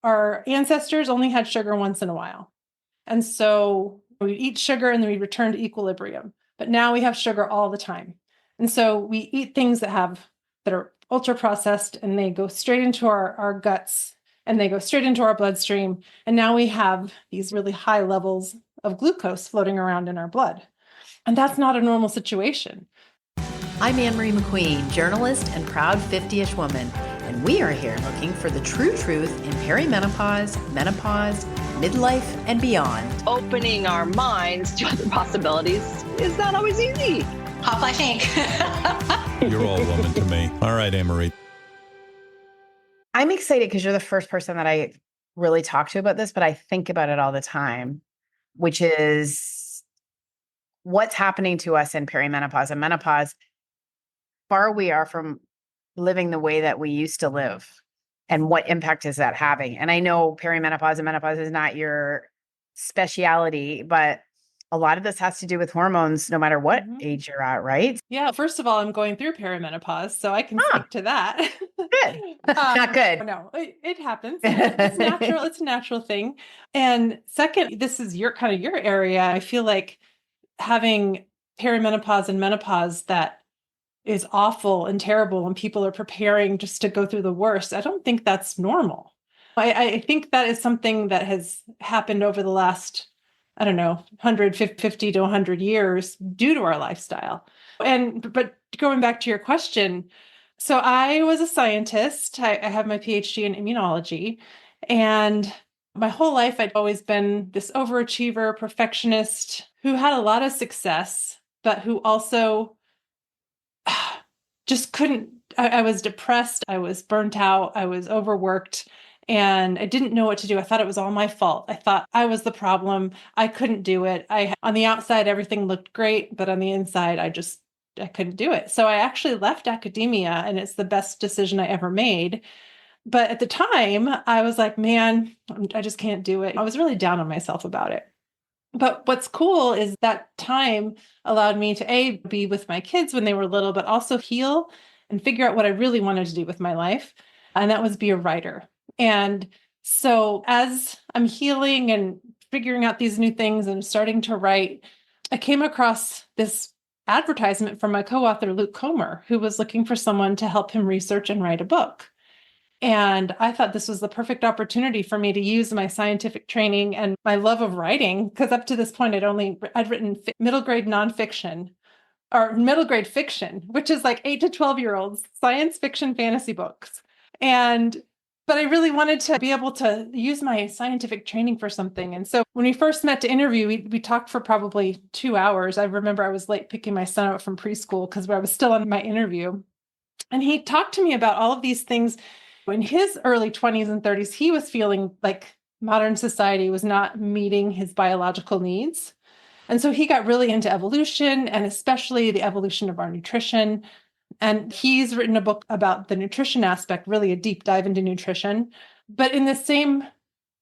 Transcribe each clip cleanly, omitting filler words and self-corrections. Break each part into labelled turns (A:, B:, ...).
A: our ancestors only had sugar once in a while. And so we'd eat sugar and then we'd return to equilibrium. But now we have sugar all the time. And so we eat things that are ultra processed, and they go straight into our guts, and they go straight into our bloodstream. And now we have these really high levels of glucose floating around in our blood. And that's not a normal situation.
B: I'm Ann Marie McQueen, journalist and proud 50-ish woman, and we are here looking for the true truth in perimenopause, menopause, midlife, and beyond.
C: Opening our minds to other possibilities is not always easy.
D: Hop, I think.
E: You're all woman to me. All right, Ann Marie.
F: I'm excited because you're the first person that I really talk to about this, but I think about it all the time, which is what's happening to us in perimenopause and menopause. Far we are from living the way that we used to live, and what impact is that having? And I know perimenopause and menopause is not your speciality, but a lot of this has to do with hormones, no matter what age you're at, right?
A: Yeah. First of all, I'm going through perimenopause, so I can speak to that.
F: Good. Not good.
A: No, it happens. It's natural. It's a natural thing. And second, this is your area. I feel like having perimenopause and menopause that is awful and terrible, and people are preparing just to go through the worst. I don't think that's normal. I think that is something that has happened over the last, 150 to 100 years due to our lifestyle. But going back to your question, so I was a scientist. I have my PhD in immunology, and my whole life I'd always been this overachiever, perfectionist who had a lot of success, but who also just couldn't. I was depressed. I was burnt out. I was overworked. And I didn't know what to do. I thought it was all my fault. I thought I was the problem. I couldn't do it. On the outside, everything looked great, but on the inside, I couldn't do it. So I actually left academia, and it's the best decision I ever made. But at the time, I was like, man, I just can't do it. I was really down on myself about it. But what's cool is that time allowed me to be with my kids when they were little, but also heal and figure out what I really wanted to do with my life. And that was be a writer. And so as I'm healing and figuring out these new things and starting to write, I came across this advertisement from my co-author, Luke Comer, who was looking for someone to help him research and write a book. And I thought this was the perfect opportunity for me to use my scientific training and my love of writing, because up to this point, I'd written middle grade nonfiction or middle grade fiction, which is like 8 to 12-year-olds, science fiction fantasy books. But I really wanted to be able to use my scientific training for something. And so when we first met to interview, we talked for probably 2 hours. I remember I was late picking my son up from preschool because I was still on my interview. And he talked to me about all of these things. In his early 20s and 30s, he was feeling like modern society was not meeting his biological needs. And so he got really into evolution, and especially the evolution of our nutrition. And he's written a book about the nutrition aspect, really a deep dive into nutrition. But in the same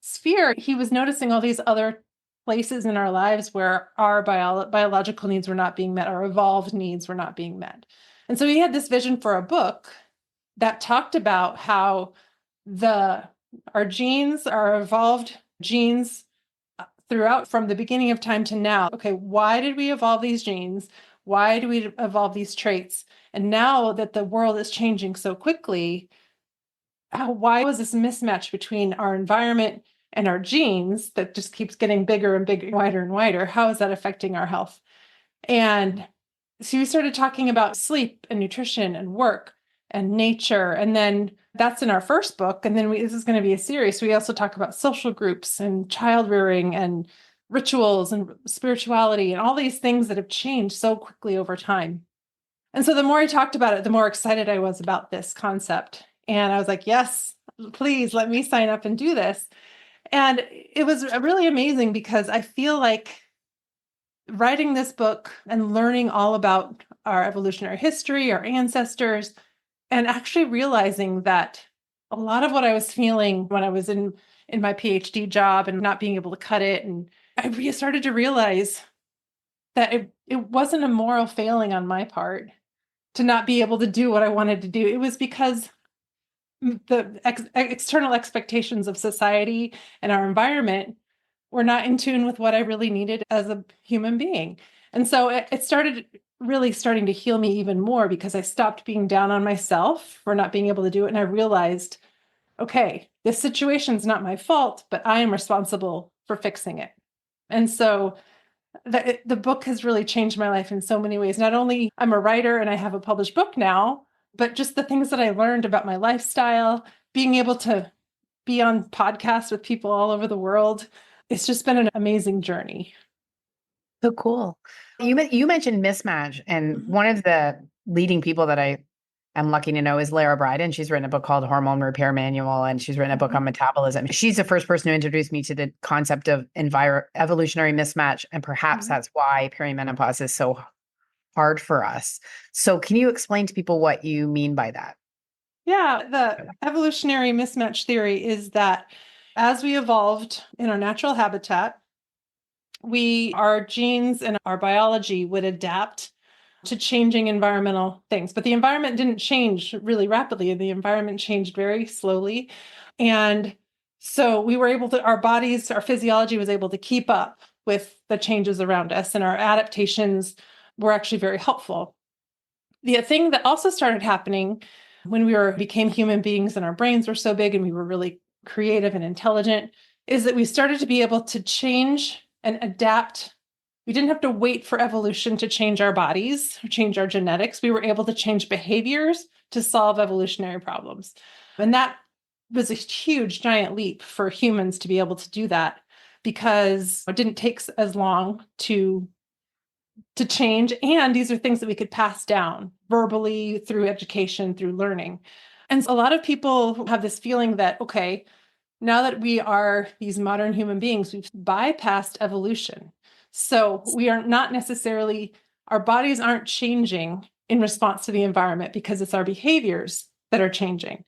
A: sphere, he was noticing all these other places in our lives where our biological needs were not being met, our evolved needs were not being met. And so he had this vision for a book that talked about how our genes, our evolved genes throughout from the beginning of time to now. Okay, why did we evolve these genes? Why do we evolve these traits? And now that the world is changing so quickly, why was this mismatch between our environment and our genes that just keeps getting bigger and bigger, wider and wider? How is that affecting our health? And so we started talking about sleep and nutrition and work and nature. And then that's in our first book. And then this is going to be a series. We also talk about social groups and child rearing and rituals and spirituality and all these things that have changed so quickly over time. And so the more I talked about it, the more excited I was about this concept. And I was like, yes, please let me sign up and do this. And it was really amazing because I feel like writing this book and learning all about our evolutionary history, our ancestors, and actually realizing that a lot of what I was feeling when I was in my PhD job and not being able to cut it, and I started to realize that it wasn't a moral failing on my part to not be able to do what I wanted to do. It was because external expectations of society and our environment were not in tune with what I really needed as a human being. And so it started really starting to heal me even more because I stopped being down on myself for not being able to do it. And I realized, okay, this situation's not my fault, but I am responsible for fixing it. And so the book has really changed my life in so many ways. Not only I'm a writer and I have a published book now, but just the things that I learned about my lifestyle, being able to be on podcasts with people all over the world. It's just been an amazing journey.
F: So cool. You mentioned mismatch, and one of the leading people that I am lucky to know is Lara Briden. She's written a book called Hormone Repair Manual, and she's written a book on metabolism. She's the first person who introduced me to the concept of evolutionary mismatch, and perhaps that's why perimenopause is so hard for us. So can you explain to people what you mean by that?
A: Yeah, the evolutionary mismatch theory is that as we evolved in our natural habitat, our genes and our biology would adapt to changing environmental things. But the environment didn't change really rapidly. The environment changed very slowly. And so we were able to, our bodies, our physiology was able to keep up with the changes around us, and our adaptations were actually very helpful. The thing that also started happening when became human beings and our brains were so big and we were really creative and intelligent is that we started to be able to change and adapt. We didn't have to wait for evolution to change our bodies, or change our genetics. We were able to change behaviors to solve evolutionary problems. And that was a huge, giant leap for humans to be able to do that because it didn't take as long to change. And these are things that we could pass down verbally through education, through learning. And a lot of people have this feeling that, okay, now that we are these modern human beings, we've bypassed evolution. So we are not necessarily, our bodies aren't changing in response to the environment because it's our behaviors that are changing.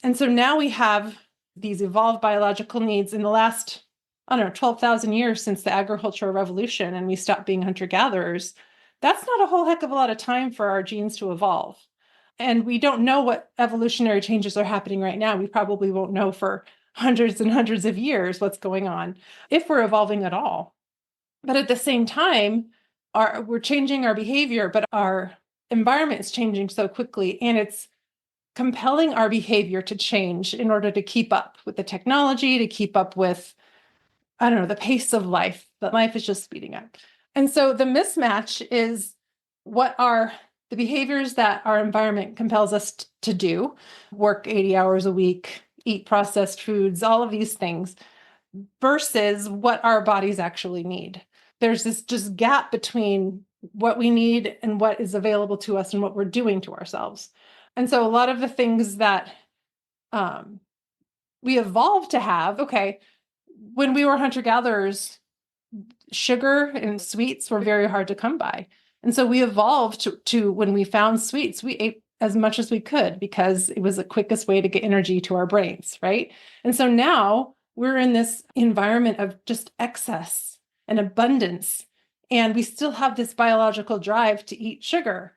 A: And so now we have these evolved biological needs in the last, 12,000 years since the agricultural revolution, and we stopped being hunter-gatherers. That's not a whole heck of a lot of time for our genes to evolve. And we don't know what evolutionary changes are happening right now. We probably won't know for hundreds and hundreds of years what's going on, if we're evolving at all. But at the same time, we're changing our behavior, but our environment is changing so quickly, and it's compelling our behavior to change in order to keep up with the technology, to keep up with, the pace of life. But life is just speeding up. And so the mismatch is what are the behaviors that our environment compels us to do: work 80 hours a week, eat processed foods, all of these things, versus what our bodies actually need. There's this just gap between what we need and what is available to us and what we're doing to ourselves. And so a lot of the things that we evolved to have, okay, when we were hunter-gatherers, sugar and sweets were very hard to come by. And so we evolved to when we found sweets, we ate as much as we could because it was the quickest way to get energy to our brains, right? And so now we're in this environment of just excess and abundance, and we still have this biological drive to eat sugar.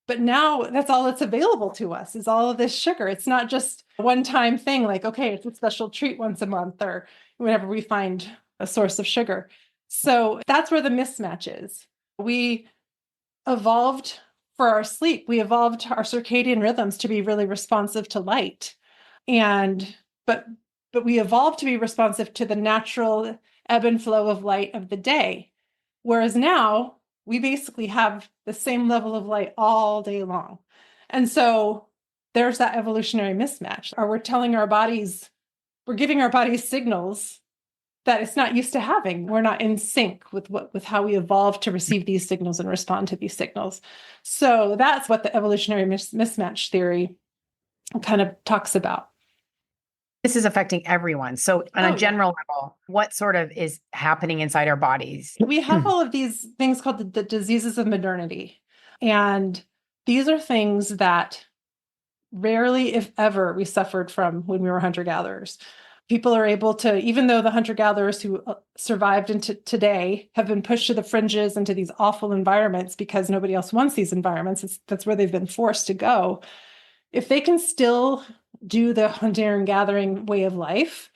A: But now that's all that's available to us is all of this sugar. It's not just a one-time thing like, okay, it's a special treat once a month or whenever we find a source of sugar. So that's where the mismatch is. We evolved for our sleep. We evolved our circadian rhythms to be really responsive to light. But we evolved to be responsive to the natural ebb and flow of light of the day. Whereas now we basically have the same level of light all day long. And so there's that evolutionary mismatch. Or we're giving our bodies signals that it's not used to having. We're not in sync with how we evolved to receive these signals and respond to these signals. So that's what the evolutionary mismatch theory kind of talks about.
F: This is affecting everyone. So on a general level, what sort of is happening inside our bodies?
A: We have all of these things called the diseases of modernity. And these are things that rarely, if ever, we suffered from when we were hunter-gatherers. People are able to, even though the hunter-gatherers who survived into today have been pushed to the fringes into these awful environments because nobody else wants these environments, that's where they've been forced to go. If they can still do the hunter and gathering way of life,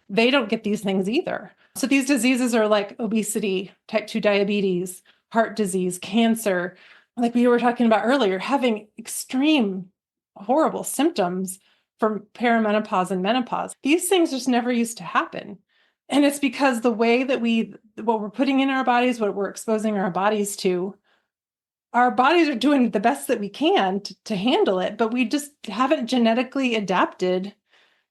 A: they don't get these things either. So these diseases are like obesity, type 2 diabetes, heart disease, cancer, like we were talking about earlier, having extreme, horrible symptoms from perimenopause and menopause. These things just never used to happen. And it's because the way that what we're putting in our bodies, what we're exposing our bodies to, our bodies are doing the best that we can to handle it, but we just haven't genetically adapted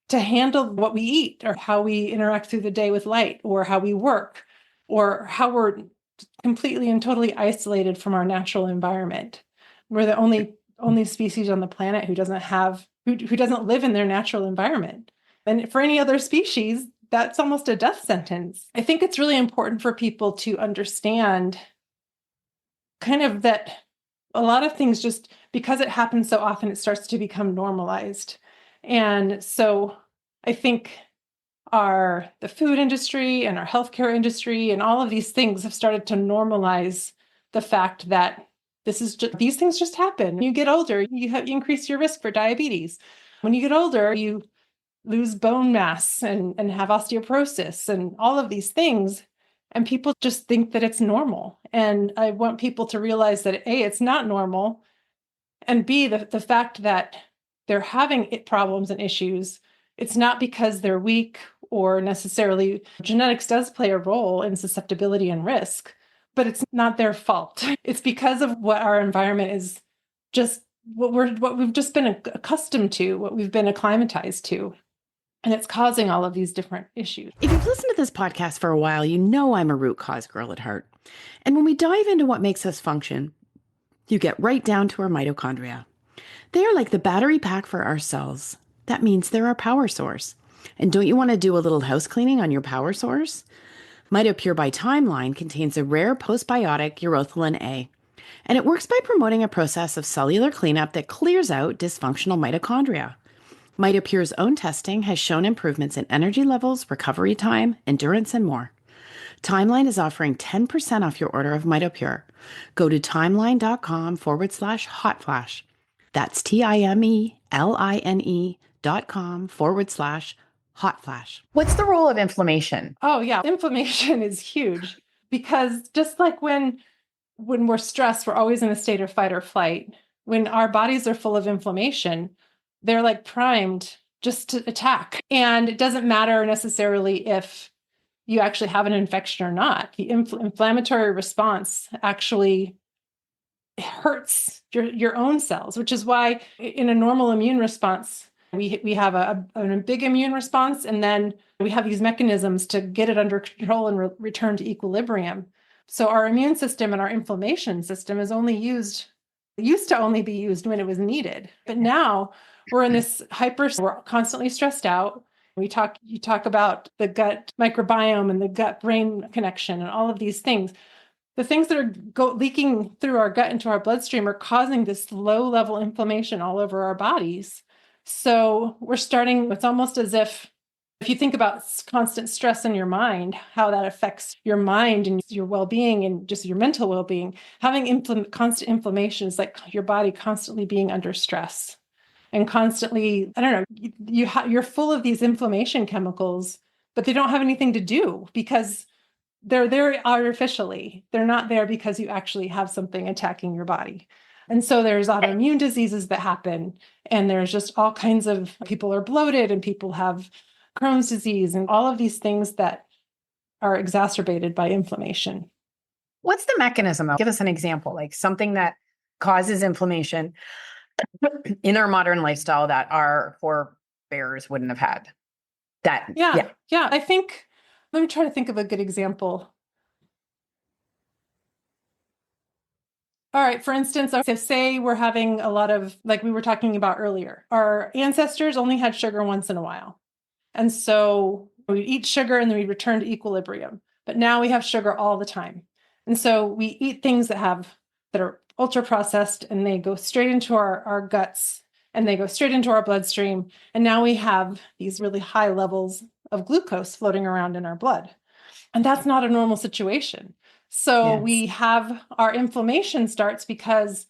A: to handle what we eat or how we interact through the day with light or how we work or how we're completely and totally isolated from our natural environment. We're the only species on the planet who doesn't live in their natural environment. And for any other species, that's almost a death sentence. I think it's really important for people to understand kind of that a lot of things, just because it happens so often, it starts to become normalized. And so I think the food industry and our healthcare industry and all of these things have started to normalize the fact that these things just happen. When you get older, you increase your risk for diabetes. When you get older, you lose bone mass and have osteoporosis and all of these things. And people just think that it's normal. And I want people to realize that A, it's not normal. And B, the fact that they're having problems and issues, it's not because they're weak or necessarily genetics does play a role in susceptibility and risk, but it's not their fault. It's because of what our environment is, just what we've just been accustomed to, what we've been acclimatized to. And it's causing all of these different issues.
F: If you've listened to this podcast for a while, you know I'm a root cause girl at heart. And when we dive into what makes us function, you get right down to our mitochondria. They are like the battery pack for our cells. That means they're our power source. And don't you want to do a little house cleaning on your power source? MitoPure by Timeline contains a rare postbiotic urothalin A, and it works by promoting a process of cellular cleanup that clears out dysfunctional mitochondria. MitoPure's own testing has shown improvements in energy levels, recovery time, endurance, and more. Timeline is offering 10% off your order of MitoPure. Go to timeline.com/hotflash. That's timeline.com/hotflash. What's the role of inflammation?
A: Oh, yeah. Inflammation is huge because just like when we're stressed, we're always in a state of fight or flight. When our bodies are full of inflammation, they're like primed just to attack. And it doesn't matter necessarily if you actually have an infection or not. The inflammatory response actually hurts your own cells, which is why in a normal immune response, we have a big immune response, and then we have these mechanisms to get it under control and return to equilibrium. So our immune system and our inflammation system used to only be used when it was needed. But now we're in this we're constantly stressed out. You talk about the gut microbiome and the gut-brain connection and all of these things. The things that are leaking through our gut into our bloodstream are causing this low-level inflammation all over our bodies. So it's almost as if you think about constant stress in your mind, how that affects your mind and your well-being and just your mental well-being. Having constant inflammation is like your body constantly being under stress and constantly, I don't know, you're full of these inflammation chemicals, but they don't have anything to do because they're there artificially. They're not there because you actually have something attacking your body. And so there's autoimmune diseases that happen, and there's just all kinds of people are bloated and people have Crohn's disease and all of these things that are exacerbated by inflammation.
F: What's the mechanism? Give us an example, like something that causes inflammation in our modern lifestyle that our forebears wouldn't have had.
A: Yeah. I think, let me try to think of a good example. All right, for instance, so say we're having a lot of, like we were talking about earlier, our ancestors only had sugar once in a while. And so we eat sugar and then we return to equilibrium. But now we have sugar all the time. And so we eat things that are ultra processed, and they go straight into our guts and they go straight into our bloodstream. And now we have these really high levels of glucose floating around in our blood. And that's not a normal situation. So we have our inflammation starts because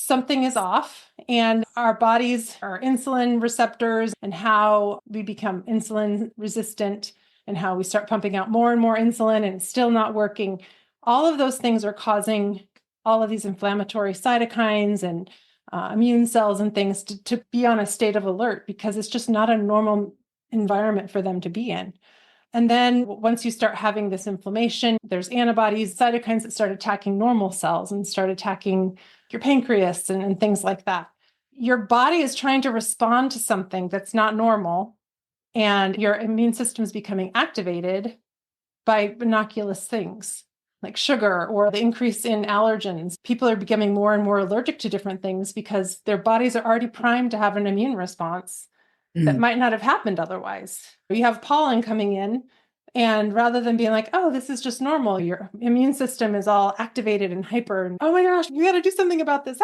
A: something is off, and our bodies are insulin receptors, and how we become insulin resistant and how we start pumping out more and more insulin and it's still not working. All of those things are causing all of these inflammatory cytokines and immune cells and things to be on a state of alert, because it's just not a normal environment for them to be in. And then once you start having this inflammation, there's antibodies, cytokines that start attacking normal cells and start attacking your pancreas and things like that. Your body is trying to respond to something that's not normal, and your immune system is becoming activated by innocuous things like sugar or the increase in allergens. People are becoming more and more allergic to different things because their bodies are already primed to have an immune response that might not have happened otherwise. You have pollen coming in, and rather than being like, oh, this is just normal, your immune system is all activated and hyper, and oh my gosh, we got to do something about this.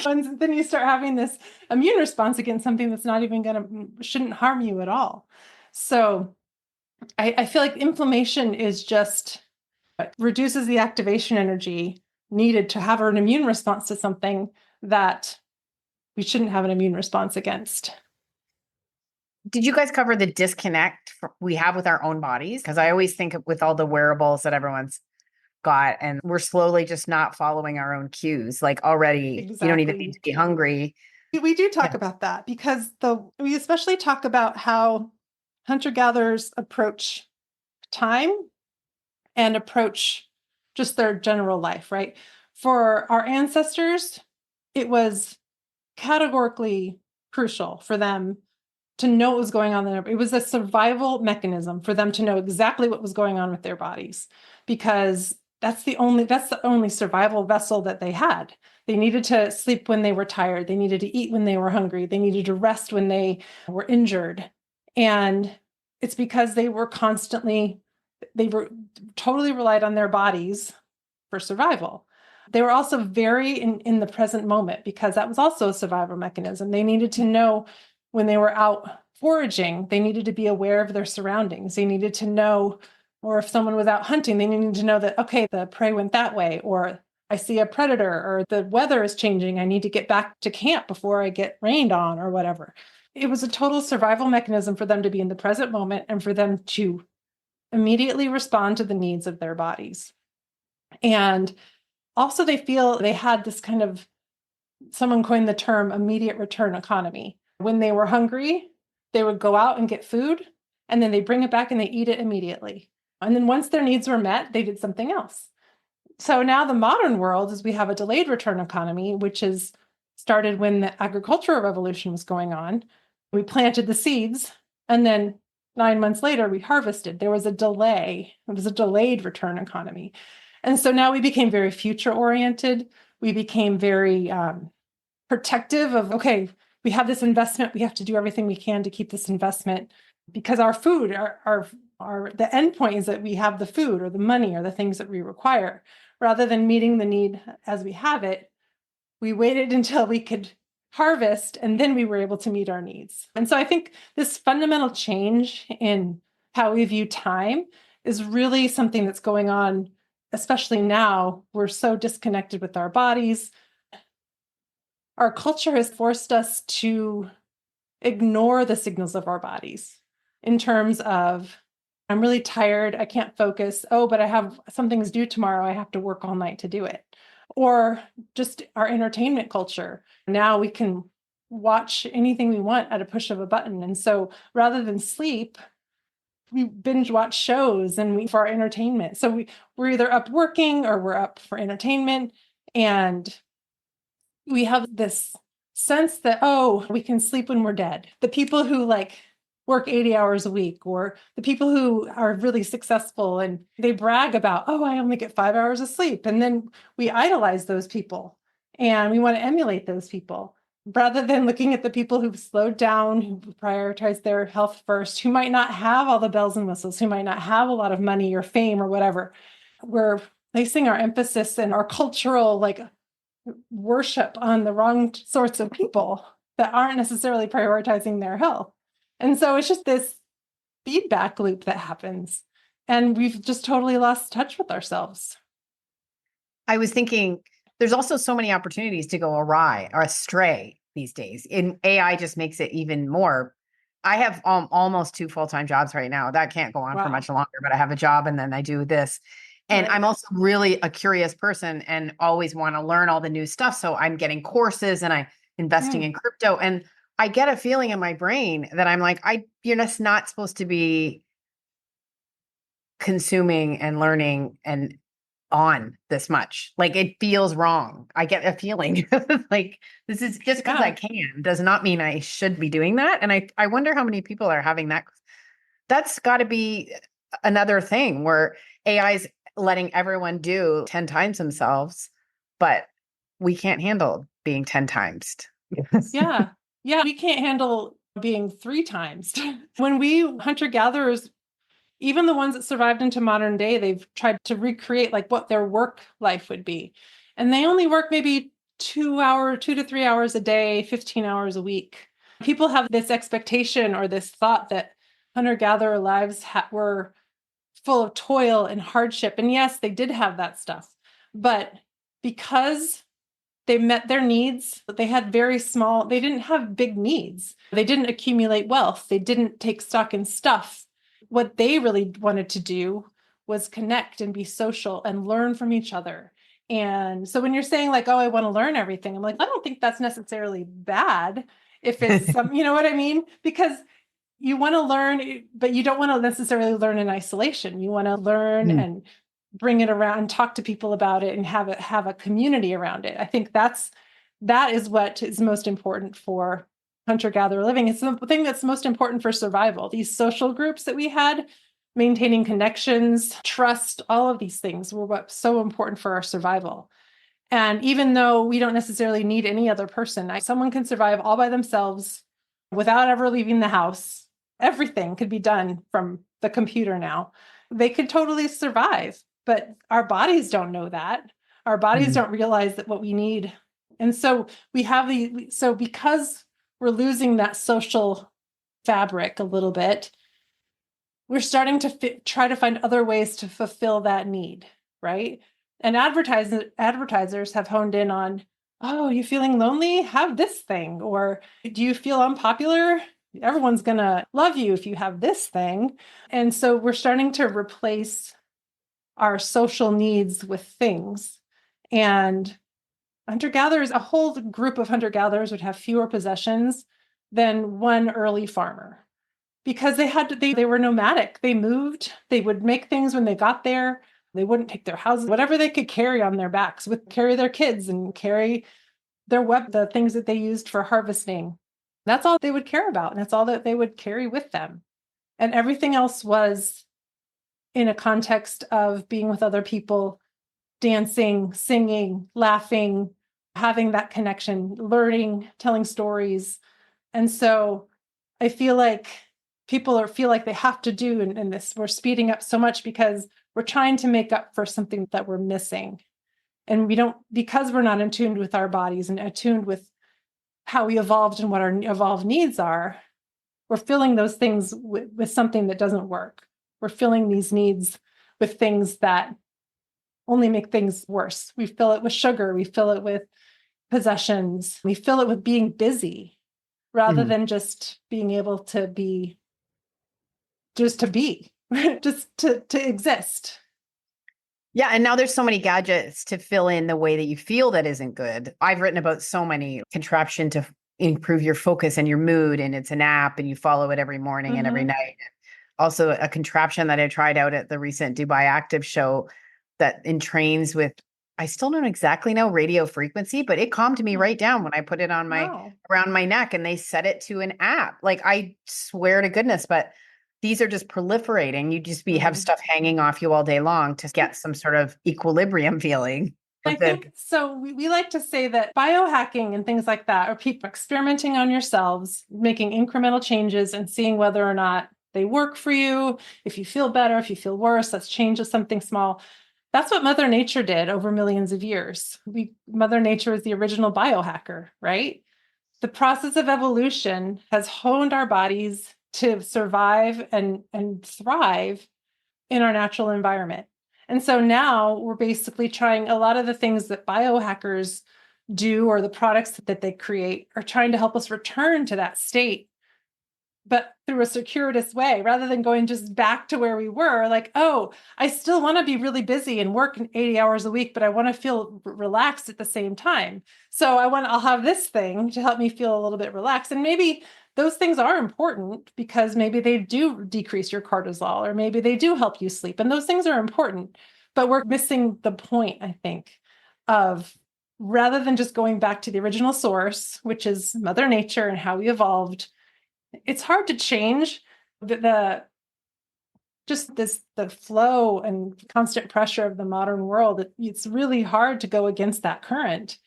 A: And then you start having this immune response against something that's not even shouldn't harm you at all. So I feel like inflammation is just reduces the activation energy needed to have an immune response to something that we shouldn't have an immune response against.
F: Did you guys cover the disconnect we have with our own bodies? Because I always think with all the wearables that everyone's got, and we're slowly just not following our own cues. Like already, You don't even need to be hungry.
A: We do talk about that because we especially talk about how hunter-gatherers approach time and approach just their general life, right? For our ancestors, it was categorically crucial for them to know what was going on there. It was a survival mechanism for them to know exactly what was going on with their bodies, because that's the only survival vessel that they had. They needed to sleep when they were tired. They needed to eat when they were hungry. They needed to rest when they were injured. And it's because they were totally relied on their bodies for survival. They were also very in the present moment, because that was also a survival mechanism. They needed to know when they were out foraging, they needed to be aware of their surroundings. They needed to know, or if someone was out hunting, they needed to know that, okay, the prey went that way, or I see a predator, or the weather is changing. I need to get back to camp before I get rained on or whatever. It was a total survival mechanism for them to be in the present moment and for them to immediately respond to the needs of their bodies. And also they feel they had this kind of, someone coined the term immediate return economy. When they were hungry, they would go out and get food, and then they bring it back and they eat it immediately. And then once their needs were met, they did something else. So now the modern world is we have a delayed return economy, which is started when the agricultural revolution was going on. We planted the seeds, and then 9 months later, we harvested. There was a delay. It was a delayed return economy. And so now we became very future oriented. We became very protective of, okay, we have this investment. We have to do everything we can to keep this investment, because our food, the end point is that we have the food or the money or the things that we require. Rather than meeting the need as we have it, we waited until we could harvest, and then we were able to meet our needs. And so I think this fundamental change in how we view time is really something that's going on, especially now. We're so disconnected with our bodies. Our culture has forced us to ignore the signals of our bodies in terms of, I'm really tired, I can't focus. Oh, but I have something's due tomorrow. I have to work all night to do it. Or just our entertainment culture. Now we can watch anything we want at a push of a button. And so rather than sleep, we binge watch shows for our entertainment. So we're either up working or we're up for entertainment. And we have this sense that, oh, we can sleep when we're dead. The people who work 80 hours a week, or the people who are really successful and they brag about, oh, I only get 5 hours of sleep. And then we idolize those people and we want to emulate those people, rather than looking at the people who've slowed down, who prioritize their health first, who might not have all the bells and whistles, who might not have a lot of money or fame or whatever. We're placing our emphasis and our cultural worship on the wrong sorts of people that aren't necessarily prioritizing their health. And so it's just this feedback loop that happens, and we've just totally lost touch with ourselves.
F: I was thinking there's also so many opportunities to go awry or astray these days. And AI just makes it even more. I have almost 2 full-time jobs right now. That can't go on for
A: Wow.
F: much longer, but I have a job and then I do this. And
A: Right.
F: I'm also really a curious person and always want to learn all the new stuff. So I'm getting courses and I'm investing
A: Mm.
F: in crypto. And I get a feeling in my brain that I'm like, you're just not supposed to be consuming and learning and on this much. Like it feels wrong. I get a feeling like this is just because I
A: Yeah.
F: can does not mean I should be doing that. And I wonder how many people are having that. That's got to be another thing where AI is letting everyone do 10 times themselves, but we can't handle being 10 times.
A: Yeah. Yeah. We can't handle being 3 times. When we hunter gatherers, even the ones that survived into modern day, they've tried to recreate like what their work life would be. And they only work maybe 2 to 3 hours a day, 15 hours a week. People have this expectation or this thought that hunter gatherer lives were full of toil and hardship. And yes, they did have that stuff. But because they met their needs, but they had they didn't have big needs. They didn't accumulate wealth. They didn't take stock in stuff. What they really wanted to do was connect and be social and learn from each other. And so when you're saying like, oh, I want to learn everything, I'm like, I don't think that's necessarily bad if it's some, you know what I mean? Because you want to learn, but you don't want to necessarily learn in isolation. You want to learn
F: Mm.
A: and bring it around and talk to people about it and have a community around it. I think that is what is most important for hunter-gatherer living. It's the thing that's most important for survival. These social groups that we had, maintaining connections, trust, all of these things were what's so important for our survival. And even though we don't necessarily need any other person, someone can survive all by themselves without ever leaving the house. Everything could be done from the computer now. They could totally survive, but our bodies don't know that. Our bodies
F: Mm.
A: don't realize that what we need. And so so because we're losing that social fabric a little bit, we're starting to try to find other ways to fulfill that need, right? And advertisers have honed in on, oh, you feeling lonely? Have this thing. Or do you feel unpopular? Everyone's going to love you if you have this thing. And so we're starting to replace our social needs with things. And hunter-gatherers, a whole group of hunter-gatherers would have fewer possessions than one early farmer because they were nomadic. They moved, they would make things when they got there. They wouldn't take their houses, whatever they could carry on their backs, would carry their kids and carry the things that they used for harvesting. That's all they would care about. And that's all that they would carry with them. And everything else was in a context of being with other people, dancing, singing, laughing, having that connection, learning, telling stories. And so I feel like feel like they have to do in this. We're speeding up so much because we're trying to make up for something that we're missing. And because we're not in tune with our bodies and attuned with how we evolved and what our evolved needs are, we're filling those things with something that doesn't work. We're filling these needs with things that only make things worse. We fill it with sugar. We fill it with possessions. We fill it with being busy rather
F: Mm.
A: than just being able to be, just to be, just to exist.
F: Yeah. And now there's so many gadgets to fill in the way that you feel that isn't good. I've written about so many contraption to improve your focus and your mood. And it's an app and you follow it every morning and every
A: Mm-hmm.
F: night. Also a contraption that I tried out at the recent Dubai Active show that entrains with, I still don't exactly know radio frequency, but it calmed me right down when I put it on
A: Wow.
F: around my neck and they set it to an app. Like I swear to goodness, but these are just proliferating. You just have
A: Mm-hmm.
F: stuff hanging off you all day long to get some sort of equilibrium feeling.
A: I think so. We like to say that biohacking and things like that are people experimenting on yourselves, making incremental changes and seeing whether or not they work for you. If you feel better, if you feel worse, let's change to something small. That's what Mother Nature did over millions of years. Mother Nature is the original biohacker, right? The process of evolution has honed our bodies to survive and thrive in our natural environment. And so now we're basically trying a lot of the things that biohackers do, or the products that they create, are trying to help us return to that state, but through a circuitous way, rather than going just back to where we were. Like, oh, I still want to be really busy and work 80 hours a week, but I want to feel relaxed at the same time. So I'll have this thing to help me feel a little bit relaxed. And maybe those things are important because maybe they do decrease your cortisol, or maybe they do help you sleep. And those things are important, but we're missing the point, I think, of rather than just going back to the original source, which is Mother Nature and how we evolved. It's hard to change the flow and constant pressure of the modern world. It's really hard to go against that current.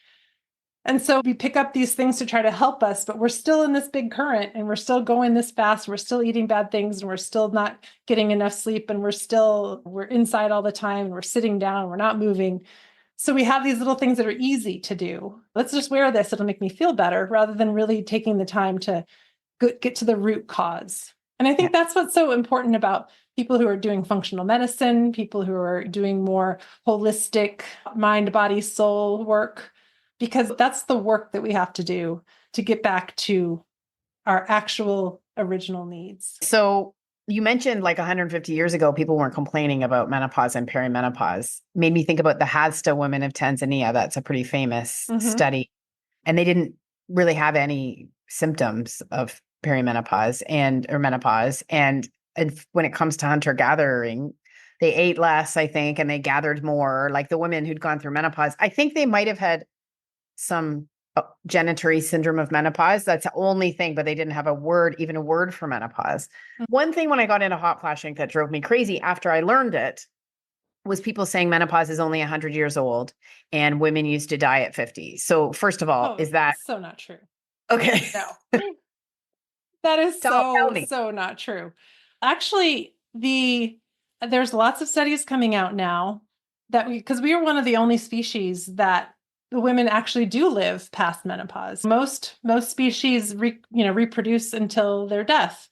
A: And so we pick up these things to try to help us, but we're still in this big current, and we're still going this fast. We're still eating bad things, and we're still not getting enough sleep, and we're inside all the time, and we're sitting down, we're not moving. So we have these little things that are easy to do. Let's just wear this, it'll make me feel better, rather than really taking the time to get to the root cause. And I think that's what's so important about people who are doing functional medicine, people who are doing more holistic mind, body, soul work, because that's the work that we have to do to get back to our actual original needs.
F: So you mentioned like 150 years ago, people weren't complaining about menopause and perimenopause. Made me think about the Hadsta women of Tanzania. That's a pretty famous study. And they didn't really have any symptoms of perimenopause or menopause. And when it comes to hunter gathering, they ate less, I think, and they gathered more. Like the women who'd gone through menopause, I think they might have had some genitory syndrome of menopause. That's the only thing, but they didn't have even a word for menopause. One thing when I got into hot flashing that drove me crazy after I learned it was people saying menopause is only 100 years old and women used to die at 50. So first of all, is that
A: so not true?
F: Okay.
A: No. That is
F: Tell me.
A: so not true. Actually, there's lots of studies coming out now because we are one of the only species that the women actually do live past menopause. Most species reproduce until their death.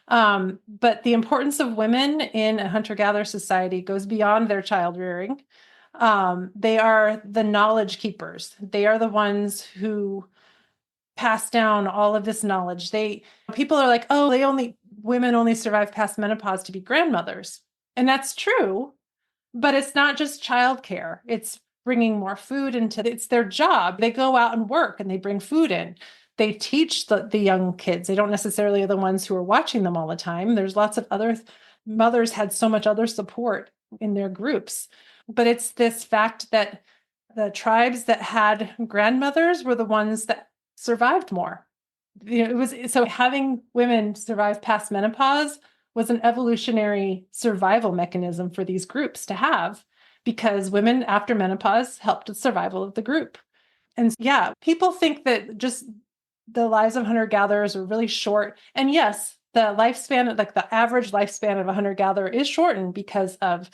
A: But the importance of women in a hunter-gatherer society goes beyond their child rearing. They are the knowledge keepers. They are the ones who pass down all of this knowledge. People are like, oh, women only survive past menopause to be grandmothers. And that's true, but it's not just childcare. It's bringing more food it's their job. They go out and work and they bring food in. They teach the young kids. They don't necessarily are the ones who are watching them all the time. There's lots of other mothers had so much other support in their groups. But it's this fact that the tribes that had grandmothers were the ones that survived more. So having women survive past menopause was an evolutionary survival mechanism for these groups to have, because women after menopause helped with survival of the group. And yeah, people think that just the lives of hunter-gatherers are really short. And yes, the lifespan, like the average lifespan of a hunter-gatherer is shortened because of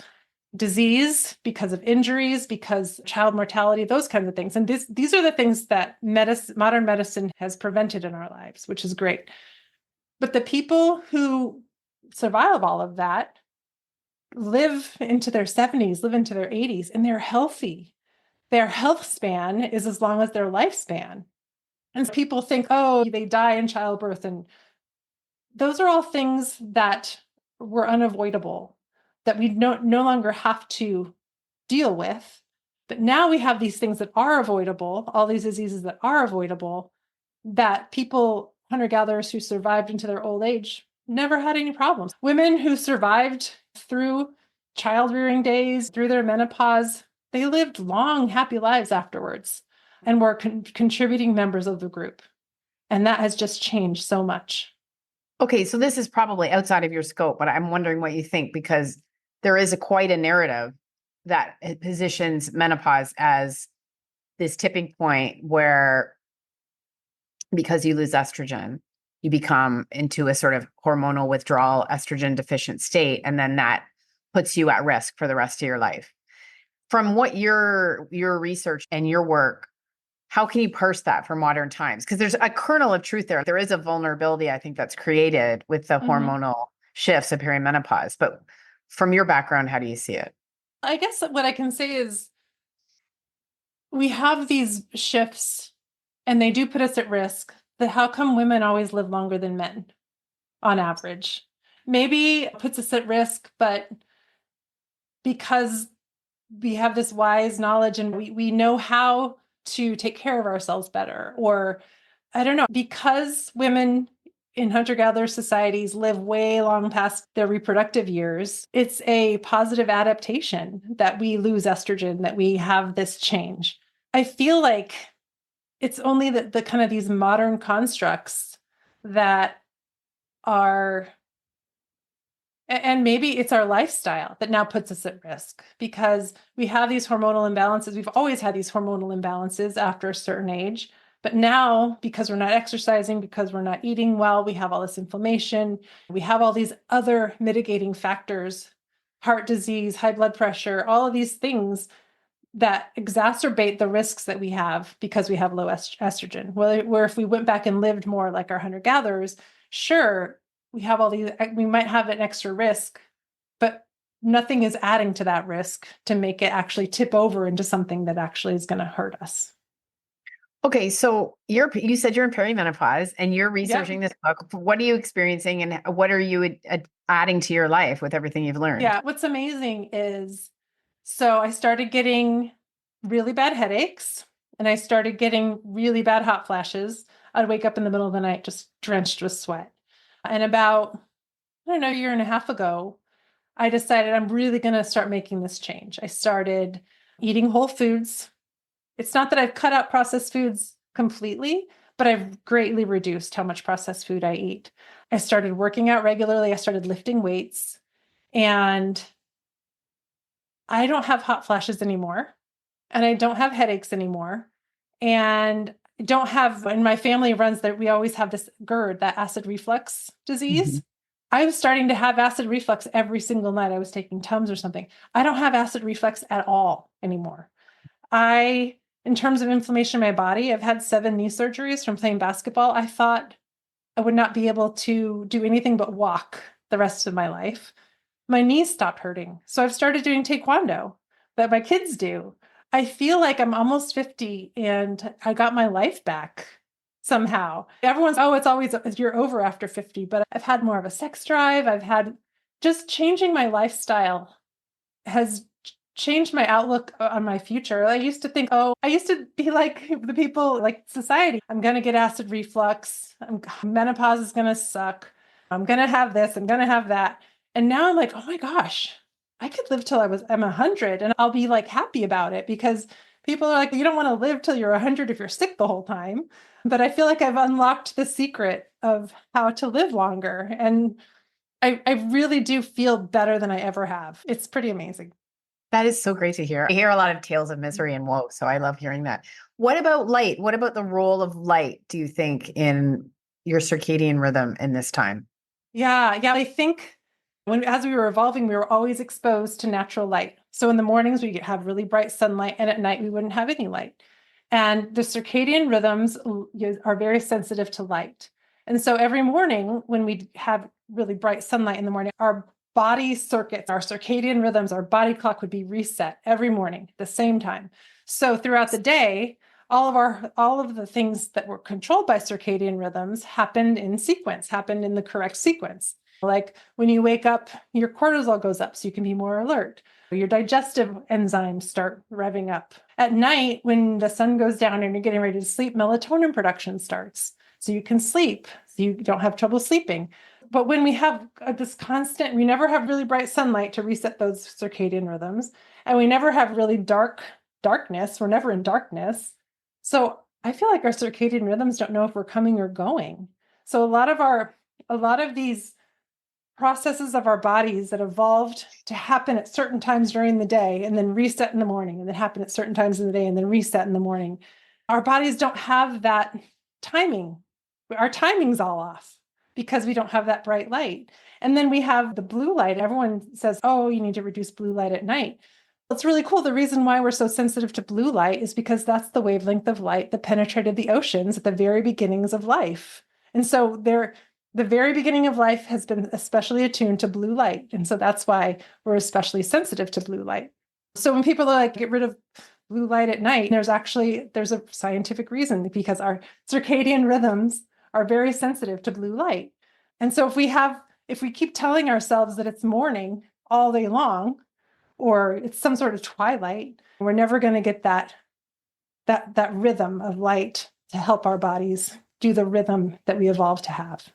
A: disease, because of injuries, because child mortality, those kinds of things. And these are the things that modern medicine has prevented in our lives, which is great. But the people who survive all of that live into their 70s, live into their 80s, and they're healthy. Their health span is as long as their lifespan. And people think, oh, they die in childbirth. And those are all things that were unavoidable, that we no longer have to deal with. But now we have these things that are avoidable, all these diseases that are avoidable, that people, hunter-gatherers who survived into their old age, never had any problems. Women who survived through child-rearing days, through their menopause, they lived long, happy lives afterwards and were contributing members of the group. And that has just changed so much.
F: Okay, so this is probably outside of your scope, but I'm wondering what you think, because there is quite a narrative that positions menopause as this tipping point where, because you lose estrogen, you become into a sort of hormonal withdrawal, estrogen deficient state, and then that puts you at risk for the rest of your life. From what your research and your work, how can you parse that for modern times? Because there's a kernel of truth there. There is a vulnerability, I think, that's created with the hormonal shifts of perimenopause. But from your background, how do you see it?
A: I guess what I can say is we have these shifts and they do put us at risk. That how come women always live longer than men on average? Maybe it puts us at risk, but because we have this wise knowledge and we know how to take care of ourselves better, or I don't know, because women in hunter-gatherer societies live way long past their reproductive years, it's a positive adaptation that we lose estrogen, that we have this change. I feel like it's only the kind of these modern constructs that are, and maybe it's our lifestyle that now puts us at risk because we have these hormonal imbalances. We've always had these hormonal imbalances after a certain age. But now, because we're not exercising, because we're not eating well, we have all this inflammation. We have all these other mitigating factors, heart disease, high blood pressure, all of these things that exacerbate the risks that we have because we have low estrogen. Where if we went back and lived more like our hunter-gatherers, sure, we have all these, we might have an extra risk, but nothing is adding to that risk to make it actually tip over into something that actually is going to hurt us.
F: Okay, so you said you're in perimenopause and you're researching this book. What are you experiencing and what are you adding to your life with everything you've learned?
A: Yeah, what's amazing is, so I started getting really bad headaches and I started getting really bad hot flashes. I'd wake up in the middle of the night just drenched with sweat. And about, I don't know, a year and a half ago, I decided I'm really going to start making this change. I started eating whole foods. It's not that I've cut out processed foods completely, but I've greatly reduced how much processed food I eat. I started working out regularly. I started lifting weights, and I don't have hot flashes anymore, and I don't have headaches anymore. And I don't have, and my family runs that we always have this GERD, that acid reflux disease.
F: Mhm.
A: I was starting to have acid reflux every single night. I was taking Tums or something. I don't have acid reflux at all anymore. In terms of inflammation in my body, I've had 7 knee surgeries from playing basketball. I thought I would not be able to do anything but walk the rest of my life. My knees stopped hurting. So I've started doing taekwondo that my kids do. I feel like I'm almost 50 and I got my life back somehow. Everyone's, oh, it's always, you're over after 50, but I've had more of a sex drive. I've had just changing my lifestyle has changed my outlook on my future. I used to think, oh, I used to be like the people, like society. I'm going to get acid reflux. Menopause is going to suck. I'm going to have this. I'm going to have that. And now I'm like, oh my gosh, I could live till I'm 100 and I'll be like happy about it because people are like, you don't want to live till you're 100 if you're sick the whole time. But I feel like I've unlocked the secret of how to live longer. And I really do feel better than I ever have. It's pretty amazing.
F: That is so great to hear. I hear a lot of tales of misery and woe, so I love hearing that. What about light? What about the role of light, do you think, in your circadian rhythm in this time?
A: Yeah. I think as we were evolving, we were always exposed to natural light. So in the mornings, we have really bright sunlight, and at night, we wouldn't have any light. And the circadian rhythms are very sensitive to light. And so every morning, when we have really bright sunlight in the morning, our body circuits, our circadian rhythms, our body clock would be reset every morning at the same time. So throughout the day, all of the things that were controlled by circadian rhythms happened in the correct sequence. Like when you wake up, your cortisol goes up so you can be more alert. Your digestive enzymes start revving up. At night, when the sun goes down and you're getting ready to sleep, melatonin production starts. So you can sleep, so you don't have trouble sleeping. But when we have this constant, we never have really bright sunlight to reset those circadian rhythms. And we never have really darkness. We're never in darkness. So I feel like our circadian rhythms don't know if we're coming or going. So a lot of these processes of our bodies that evolved to happen at certain times during the day and then reset in the morning, and then happen at certain times in the day and then reset in the morning. Our bodies don't have that timing. Our timing's all off because we don't have that bright light. And then we have the blue light. Everyone says, oh, you need to reduce blue light at night. It's really cool. The reason why we're so sensitive to blue light is because that's the wavelength of light that penetrated the oceans at the very beginnings of life. And so the very beginning of life has been especially attuned to blue light. And so that's why we're especially sensitive to blue light. So when people are like, get rid of blue light at night, there's a scientific reason, because our circadian rhythms are very sensitive to blue light. And so if we keep telling ourselves that it's morning all day long, or it's some sort of twilight, we're never going to get that rhythm of light to help our bodies do the rhythm that we evolved to have.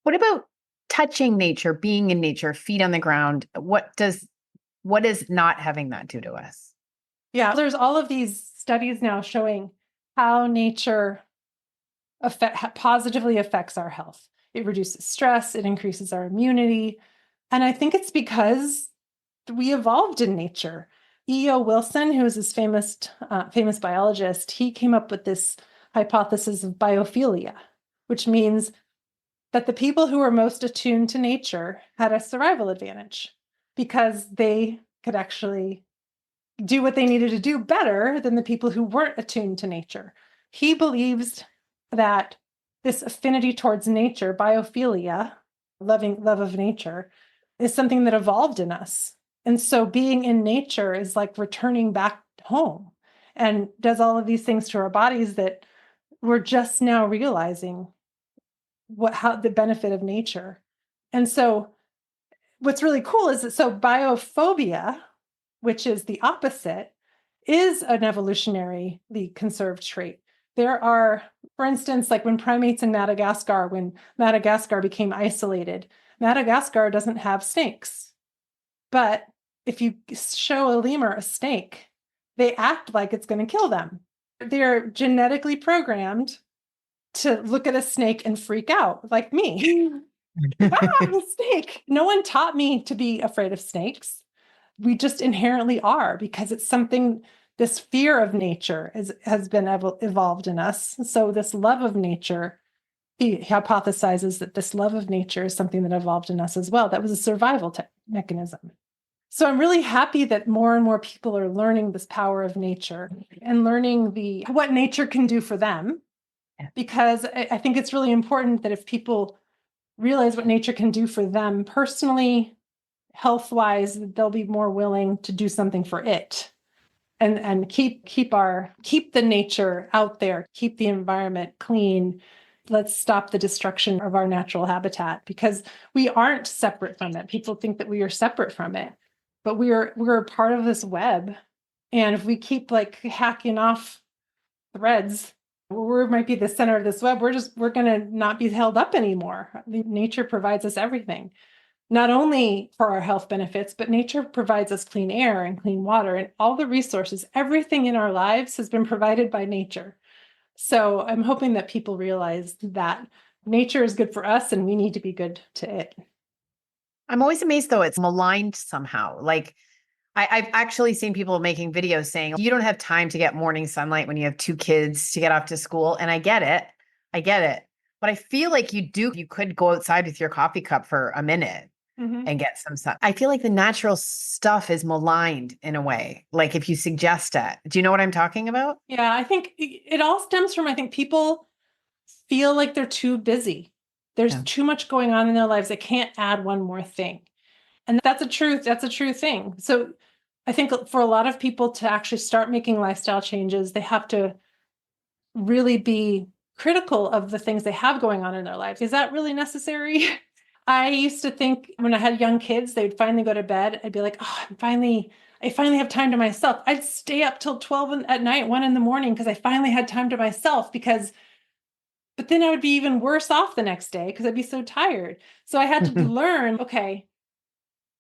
F: What about touching nature, being in nature, feet on the ground? What does not having that do to us?
A: Yeah, there's all of these studies now showing how nature positively affects our health. It reduces stress, it increases our immunity. And I think it's because we evolved in nature. E.O. Wilson, who is this famous biologist, he came up with this hypothesis of biophilia, which means that the people who were most attuned to nature had a survival advantage because they could actually do what they needed to do better than the people who weren't attuned to nature. He believes that this affinity towards nature, biophilia, love of nature, is something that evolved in us. And so being in nature is like returning back home and does all of these things to our bodies that we're just now realizing how the benefit of nature. And so what's really cool is that biophobia, which is the opposite, is an evolutionarily conserved trait. There are, for instance, like when Madagascar became isolated, Madagascar doesn't have snakes. But if you show a lemur a snake, they act like it's going to kill them. They're genetically programmed to look at a snake and freak out, like me. A snake. No one taught me to be afraid of snakes. We just inherently are, because it's something, this fear of nature has been evolved in us. So this love of nature, he hypothesizes that this love of nature is something that evolved in us as well. That was a survival mechanism. So I'm really happy that more and more people are learning this power of nature and learning what nature can do for them, because I think it's really important that if people realize what nature can do for them personally, health-wise, they'll be more willing to do something for it and keep the nature out there, keep the environment clean. Let's stop the destruction of our natural habitat, because we aren't separate from it. People think that we are separate from it, but we're a part of this web. And if we keep like hacking off threads, we might be the center of this web. We're going to not be held up anymore. Nature provides us everything, not only for our health benefits, but nature provides us clean air and clean water and all the resources. Everything in our lives has been provided by nature. So I'm hoping that people realize that nature is good for us and we need to be good to it.
F: I'm always amazed, though, it's maligned somehow. Like, I've actually seen people making videos saying, you don't have time to get morning sunlight when you have 2 kids to get off to school. And I get it. But I feel like you could go outside with your coffee cup for a minute and get some sun. I feel like the natural stuff is maligned in a way, like if you suggest it. Do you know what I'm talking about?
A: Yeah, I think it all stems from, I think people feel like they're too busy. There's too much going on in their lives. They can't add one more thing. And that's a true thing. So I think for a lot of people to actually start making lifestyle changes, they have to really be critical of the things they have going on in their lives. Is that really necessary? I used to think when I had young kids, they'd finally go to bed. I'd be like, oh, I finally have time to myself. I'd stay up till 12 at night, 1 a.m, because I finally had time to myself, but then I would be even worse off the next day because I'd be so tired. So I had to learn, okay,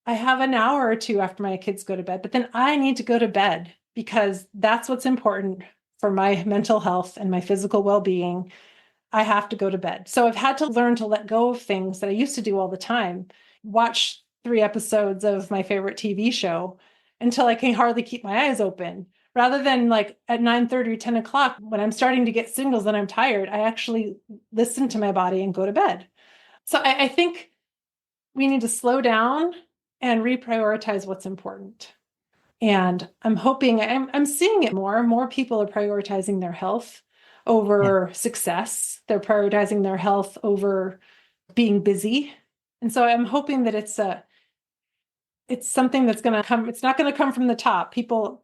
A: I have an hour or 2 after my kids go to bed, but then I need to go to bed because that's what's important for my mental health and my physical well-being. I have to go to bed. So I've had to learn to let go of things that I used to do all the time. Watch 3 episodes of my favorite TV show until I can hardly keep my eyes open. Rather than like at 9:30 or 10 o'clock, when I'm starting to get signals that I'm tired, I actually listen to my body and go to bed. So I think we need to slow down and reprioritize what's important. And I'm hoping, I'm seeing it more people are prioritizing their health over success. They're prioritizing their health over being busy. And so I'm hoping that it's it's something that's going to come. It's not going to come from the top. People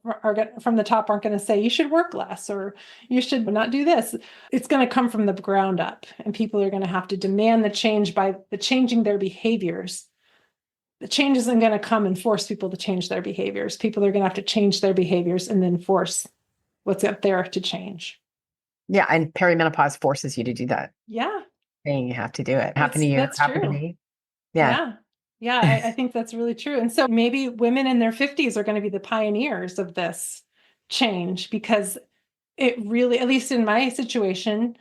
A: from the top aren't going to say you should work less or you should not do this. It's going to come from the ground up, and people are going to have to demand the change by the changing their behaviors. The change isn't going to come and force people to change their behaviors. People are going to have to change their behaviors and then force what's up there to change.
F: Yeah. And perimenopause forces you to do that.
A: Yeah.
F: Saying you have to do it. Happened to you.
A: That's
F: Happened to
A: true.
F: me.
A: Yeah. Yeah. I think that's really true. And so maybe women in their 50s are going to be the pioneers of this change, because it really, at least in my situation,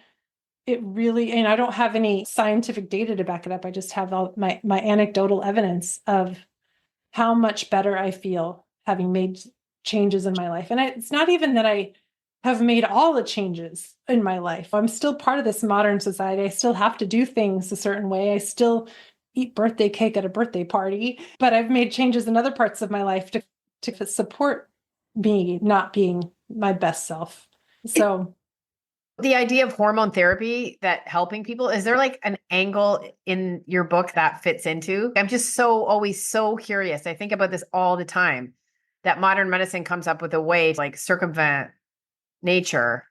A: it really, and I don't have any scientific data to back it up. I just have all my anecdotal evidence of how much better I feel having made changes in my life. And it's not even that I have made all the changes in my life. I'm still part of this modern society. I still have to do things a certain way. I still eat birthday cake at a birthday party, but I've made changes in other parts of my life to support me not being my best self. So
F: the idea of hormone therapy that helping people, is there like an angle in your book that fits into? I'm just always so curious. I think about this all the time, that modern medicine comes up with a way to like circumvent nature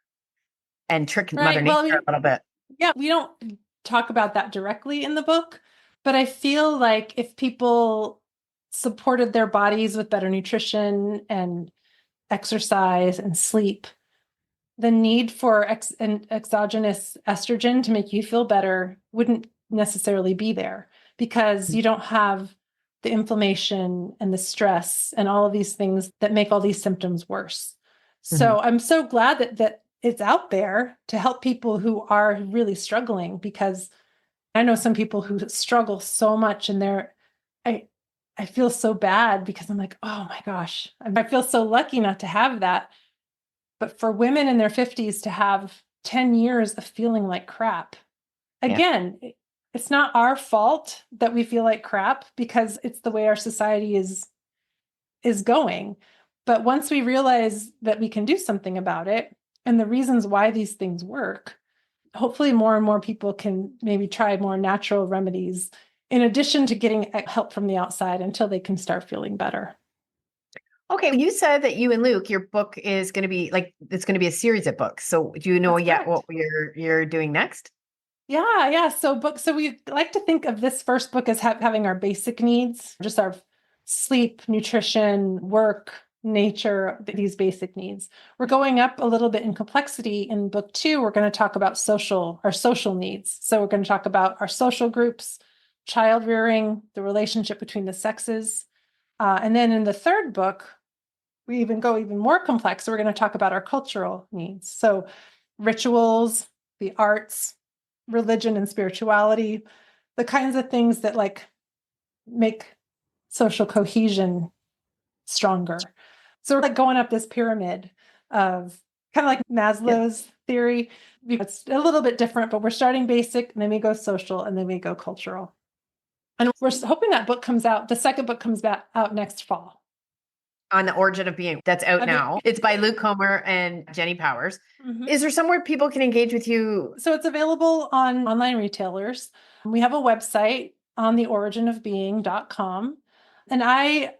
F: and trick Mother Nature a little bit.
A: Yeah, we don't talk about that directly in the book, but I feel like if people supported their bodies with better nutrition and exercise and sleep, the need for exogenous estrogen to make you feel better wouldn't necessarily be there, because you don't have the inflammation and the stress and all of these things that make all these symptoms worse. So I'm so glad that it's out there to help people who are really struggling, because I know some people who struggle so much, and I feel so bad because I'm like, oh my gosh, I feel so lucky not to have that. But for women in their 50s to have 10 years of feeling like crap, again, it's not our fault that we feel like crap, because it's the way our society is going. But once we realize that we can do something about it and the reasons why these things work, hopefully more and more people can maybe try more natural remedies in addition to getting help from the outside until they can start feeling better.
F: Okay, you said that you and Luke, your book is going to be it's going to be a series of books. So do you know yet what you're doing next?
A: Yeah. So we like to think of this first book as having our basic needs, just our sleep, nutrition, work, nature, these basic needs. We're going up a little bit in complexity in book 2. We're going to talk about our social needs. So we're going to talk about our social groups, child rearing, the relationship between the sexes. And then in the third book, we go even more complex. So we're going to talk about our cultural needs. So rituals, the arts, religion and spirituality, the kinds of things that like make social cohesion stronger. So we're like going up this pyramid of kind of like Maslow's theory. It's a little bit different, but we're starting basic, and then we go social, and then we go cultural. And we're hoping that book comes out. The second book comes out next fall.
F: On the Origin of Being. That's out now. It's by Luke Comer and Jenny Powers. Mm-hmm. Is there somewhere people can engage with you?
A: So it's available on online retailers. We have a website on theoriginofbeing.com. And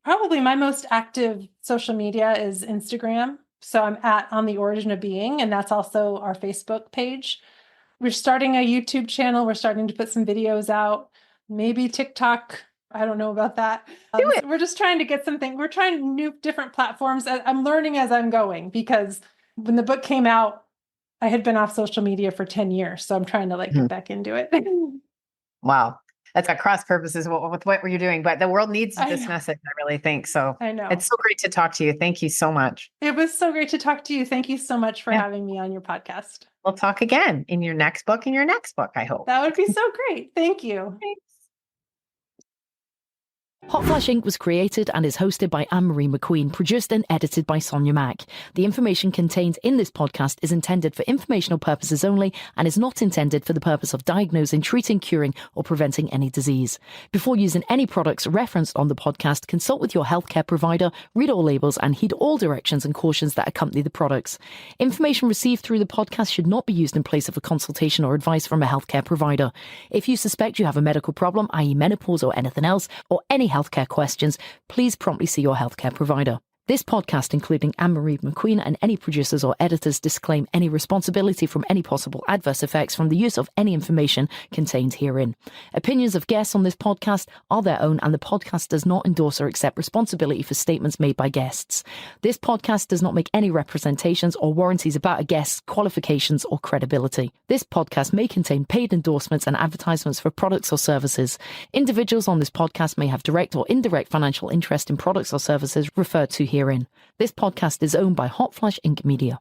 A: probably my most active social media is Instagram. So I'm on the Origin of Being, and that's also our Facebook page. We're starting a YouTube channel. We're starting to put some videos out. Maybe TikTok. I don't know about that. We're just trying to get something. We're trying new different platforms. I'm learning as I'm going, because when the book came out, I had been off social media for 10 years. So I'm trying to get back into it.
F: Wow. That's got cross purposes with what you're doing, but the world needs this message, I really think. So
A: I know.
F: It's so great to talk to you. Thank you so much.
A: It was so great to talk to you. Thank you so much for having me on your podcast.
F: We'll talk again in your next book, I hope.
A: That would be so great. Thank you.
F: Thanks.
D: Hot Flash Inc. was created and is hosted by Ann Marie McQueen, produced and edited by Sonia Mack. The information contained in this podcast is intended for informational purposes only and is not intended for the purpose of diagnosing, treating, curing, or preventing any disease. Before using any products referenced on the podcast, consult with your healthcare provider, read all labels, and heed all directions and cautions that accompany the products. Information received through the podcast should not be used in place of a consultation or advice from a healthcare provider. If you suspect you have a medical problem, i.e. menopause or anything else, or any health healthcare questions, please promptly see your healthcare provider. This podcast, including Ann Marie McQueen and any producers or editors, disclaim any responsibility from any possible adverse effects from the use of any information contained herein. Opinions of guests on this podcast are their own, and the podcast does not endorse or accept responsibility for statements made by guests. This podcast does not make any representations or warranties about a guest's qualifications or credibility. This podcast may contain paid endorsements and advertisements for products or services. Individuals on this podcast may have direct or indirect financial interest in products or services referred to herein. This podcast is owned by Hot Flash Inc. Media.